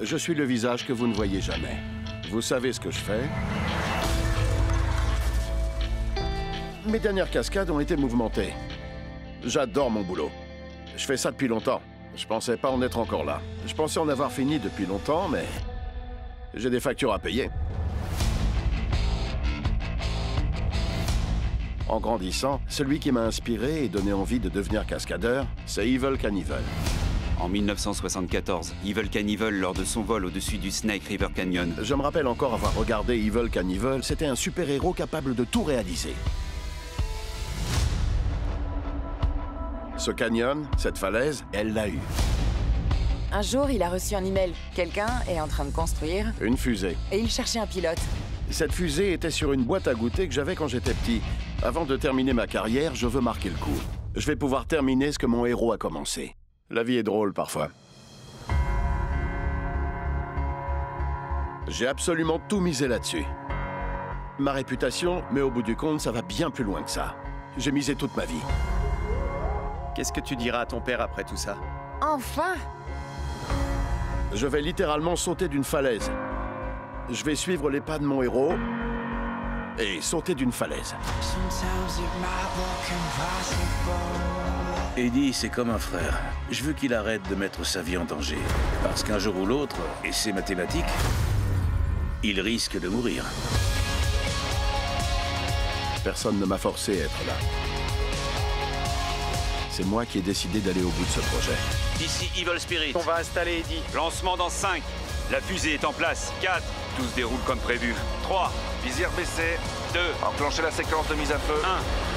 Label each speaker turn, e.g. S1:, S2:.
S1: Je suis le visage que vous ne voyez jamais. Vous savez ce que je fais. Mes dernières cascades ont été mouvementées. J'adore mon boulot. Je fais ça depuis longtemps. Je pensais pas en être encore là. Je pensais en avoir fini depuis longtemps, mais j'ai des factures à payer. En grandissant, celui qui m'a inspiré et donné envie de devenir cascadeur, c'est Evel Knievel.
S2: En 1974, Evel Knievel, lors de son vol au-dessus du Snake River Canyon.
S1: Je me rappelle encore avoir regardé Evel Knievel. C'était un super-héros capable de tout réaliser. Ce canyon, cette falaise, elle l'a eu.
S3: Un jour, il a reçu un email. Quelqu'un est en train de construire
S1: Une fusée.
S3: et il cherchait un pilote.
S1: Cette fusée était sur une boîte à goûter que j'avais quand j'étais petit. Avant de terminer ma carrière, je veux marquer le coup. Je vais pouvoir terminer ce que mon héros a commencé. La vie est drôle parfois. J'ai absolument tout misé là-dessus. Ma réputation, mais au bout du compte, ça va bien plus loin que ça. J'ai misé toute ma vie.
S4: Qu'est-ce que tu diras à ton père après tout ça?
S3: Enfin!
S1: Je vais littéralement sauter d'une falaise. Je vais suivre les pas de mon héros et sauter d'une falaise.
S5: Eddie, c'est comme un frère. Je veux qu'il arrête de mettre sa vie en danger. Parce qu'un jour ou l'autre, et c'est mathématique, il risque de mourir.
S1: Personne ne m'a forcé à être là. C'est moi qui ai décidé d'aller au bout de ce projet.
S6: Ici Evil Spirit.
S4: On va installer Eddie.
S6: Lancement dans 5. La fusée est en place. 4. Tout se déroule comme prévu. 3.
S7: Visière baissée.
S6: 2.
S7: Enclenchez la séquence de mise à feu.
S6: 1.